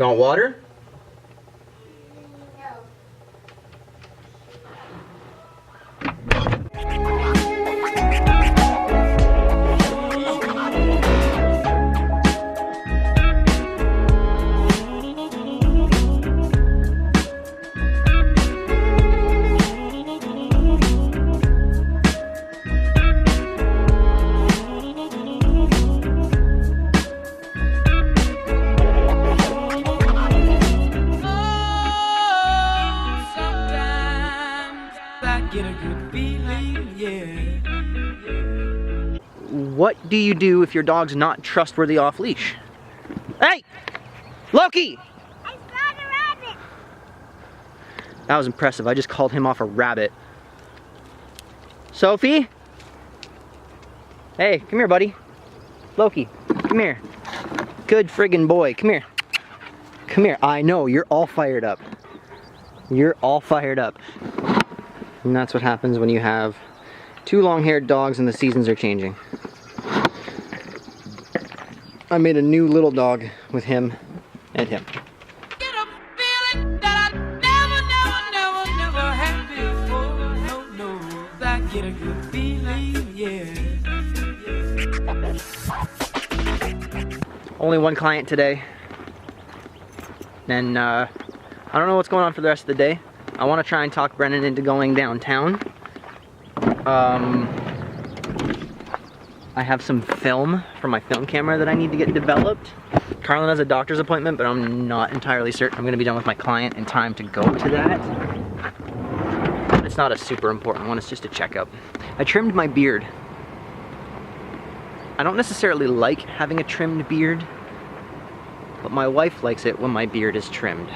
you want water? What do you do if your dog's not trustworthy off leash? Hey! Loki! I saw the rabbit! That was impressive. I just called him off a rabbit. Sophie? Hey, come here, buddy. Loki, come here. Good friggin' boy, come here. Come here. I know, you're all fired up. You're all fired up. And that's what happens when you have two long-haired dogs and the seasons are changing. I made a new little dog with him and him. Get a feeling that I never had before. No, I get a good feeling, yeah. Only one client today. And I don't know what's going on for the rest of the day. I want to try and talk Brennan into going downtown. I have some film from my film camera that I need to get developed. Carlin has a doctor's appointment, but I'm not entirely certain I'm going to be done with my client in time to go to that. It's not a super important one, it's just a checkup. I trimmed my beard. I don't necessarily like having a trimmed beard, but my wife likes it when my beard is trimmed.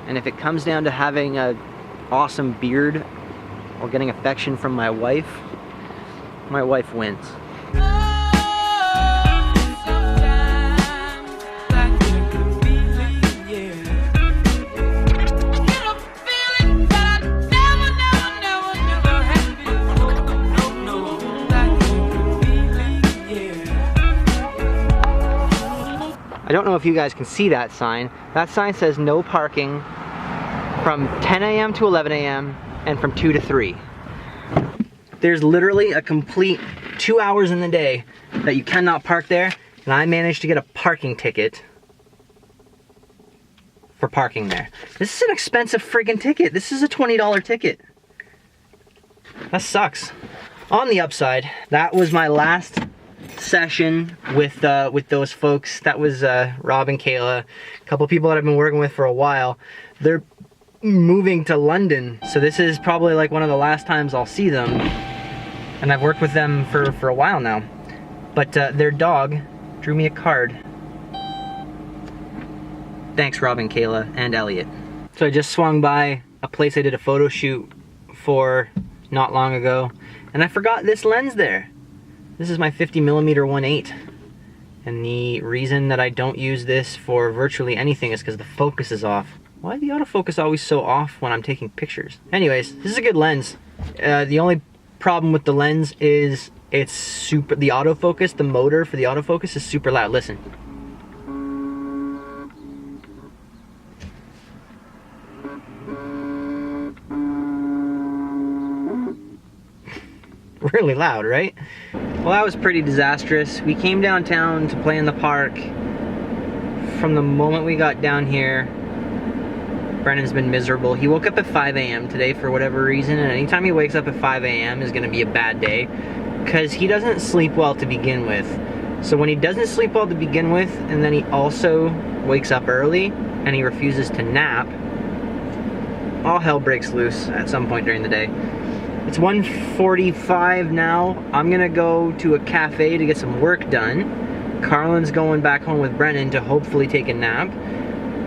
And if it comes down to having an awesome beard or getting affection from my wife wins. I don't know if you guys can see that sign. That sign says no parking from 10 a.m. to 11 a.m. and from 2 to 3. There's literally a complete 2 hours in the day that you cannot park there, and I managed to get a parking ticket for parking there. This is an expensive friggin' ticket. This is a $20 ticket. That sucks. On the upside, that was my last session with those folks. That was Rob and Kayla, a couple people that I've been working with for a while. They're moving to London, so this is probably like one of the last times I'll see them, and I've worked with them for a while now. But their dog drew me a card. Thanks, Rob and Kayla and Elliot. So I just swung by a place I did a photo shoot for not long ago, and I forgot this lens there. This is my 50mm 1.8, and the reason that I don't use this for virtually anything is because the focus is off. Why is the autofocus always so off when I'm taking pictures? Anyways, this is a good lens. The only problem with the lens is it's super, the autofocus, the motor for the autofocus is super loud. Listen. Really loud, right? Well, that was pretty disastrous. We came downtown to play in the park. From the moment we got down here, Brennan's been miserable. He woke up at 5 a.m. today for whatever reason, and anytime he wakes up at 5 a.m. is gonna be a bad day, because he doesn't sleep well to begin with. So when he doesn't sleep well to begin with, and then he also wakes up early, and he refuses to nap, all hell breaks loose at some point during the day. It's 1:45 now. I'm gonna go to a cafe to get some work done. Carlin's going back home with Brennan to hopefully take a nap.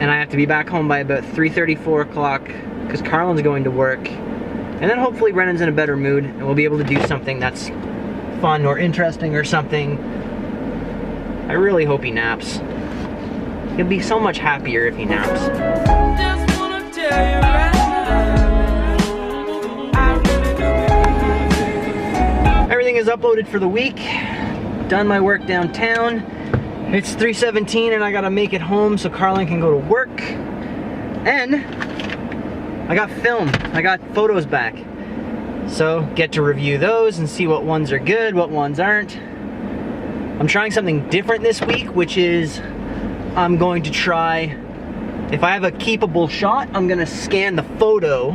And I have to be back home by about 3:30, 4 o'clock, because Carlin's going to work. And then hopefully Brennan's in a better mood, and we'll be able to do something that's fun or interesting or something. I really hope he naps. He'll be so much happier if he naps. Just wanna tell you right now, I really do. Everything is uploaded for the week. Done my work downtown. It's 3:17 and I gotta make it home so Carlin can go to work. And I got film, I got photos back. So get to review those and see what ones are good, what ones aren't. I'm trying something different this week, which is I'm going to try, if I have a keepable shot, I'm gonna scan the photo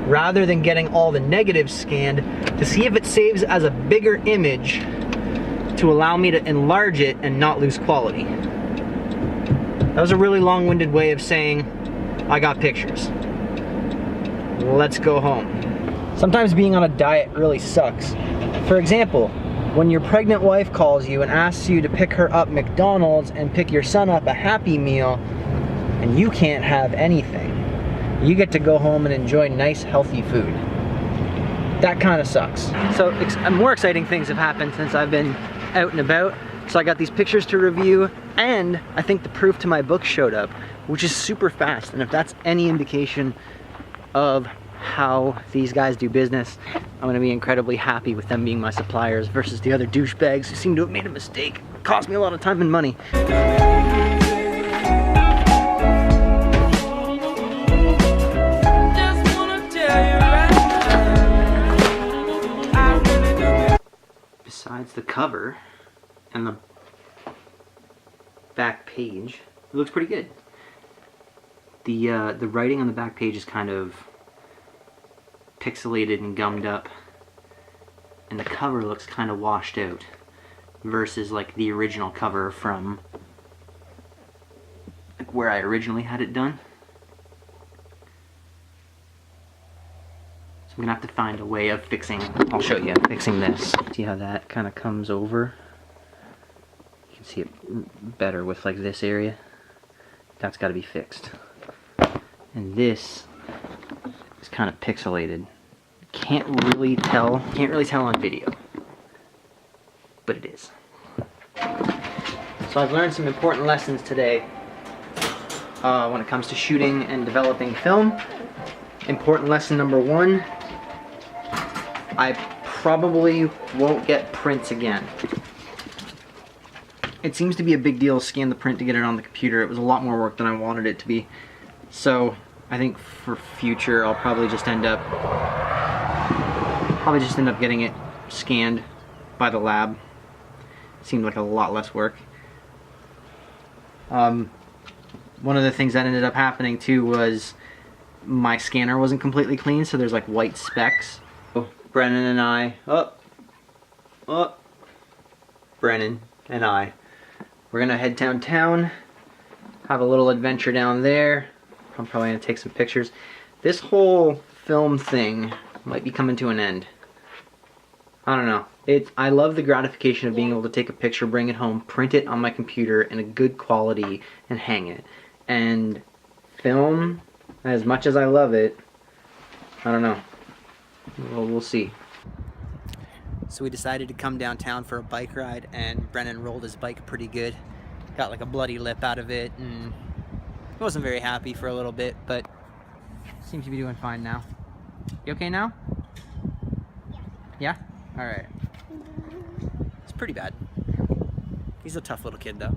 rather than getting all the negatives scanned to see if it saves as a bigger image to allow me to enlarge it and not lose quality. That was a really long-winded way of saying I got pictures. Let's go home. Sometimes being on a diet really sucks. For example, when your pregnant wife calls you and asks you to pick her up McDonald's and pick your son up a Happy Meal, and you can't have anything. You get to go home and enjoy nice, healthy food. That kind of sucks. So more exciting things have happened since I've been out and about. So I got these pictures to review, and I think the proof to my book showed up, which is super fast. And if that's any indication of how these guys do business, I'm gonna be incredibly happy with them being my suppliers versus the other douchebags who seem to have made a mistake. It cost me a lot of time and money. Besides the cover and the back page, it looks pretty good. The writing on the back page is kind of pixelated and gummed up, and the cover looks kind of washed out versus like the original cover from like where I originally had it done. So I'm gonna have to find a way of fixing, I'll show you, fixing this. See how that kind of comes over? You can see it better with like this area. That's got to be fixed. And this is kind of pixelated. Can't really tell on video, but it is. So I've learned some important lessons today when it comes to shooting and developing film. Important lesson number one, I probably won't get prints again. It seems to be a big deal to scan the print to get it on the computer. It was a lot more work than I wanted it to be. So I think for future I'll probably just end up getting it scanned by the lab. Seemed like a lot less work. One of the things that ended up happening too was my scanner wasn't completely clean, so there's like white specks. Brennan and I, Brennan and I, we're gonna head downtown, have a little adventure down there. I'm probably gonna take some pictures. This whole film thing might be coming to an end. I don't know. I love the gratification of being able to take a picture, bring it home, print it on my computer in a good quality, and hang it. And film, as much as I love it, I don't know. Well, we'll see. So we decided to come downtown for a bike ride, and Brennan rolled his bike pretty good. Got like a bloody lip out of it, and wasn't very happy for a little bit, but seems to be doing fine now. You okay now? Yeah? Alright. It's pretty bad. He's a tough little kid though.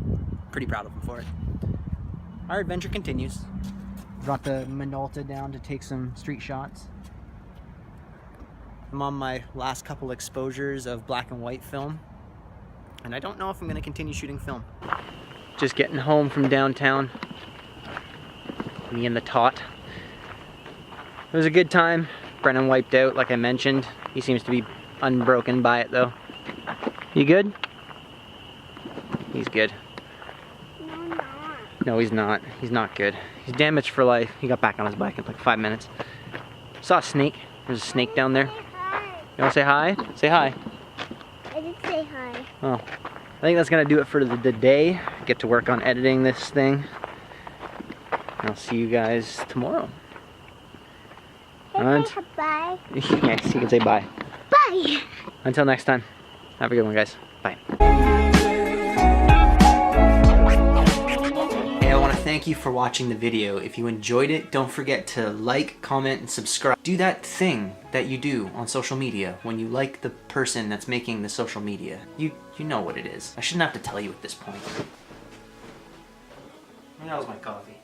Pretty proud of him for it. Our adventure continues. Brought the Minolta down to take some street shots. I'm on my last couple exposures of black and white film, and I don't know if I'm going to continue shooting film. Just getting home from downtown. Me and the tot. It was a good time. Brennan wiped out, like I mentioned. He seems to be unbroken by it though. You good? He's good. No, he's not. He's not good. He's damaged for life. He got back on his bike in like 5 minutes. Saw a snake. There's a snake down there. You wanna say hi? Say hi. I did say hi. Oh. I think that's gonna do it for the day. Get to work on editing this thing. I'll see you guys tomorrow. Bye. Yes, you can say bye. Bye. Until next time. Have a good one, guys. Bye. Hey, I want to thank thank you for watching the video. If you enjoyed it, don't forget to like, comment, and subscribe. Do that thing that you do on social media when you like the person that's making the social media. You know what it is. I shouldn't have to tell you at this point. That was my coffee.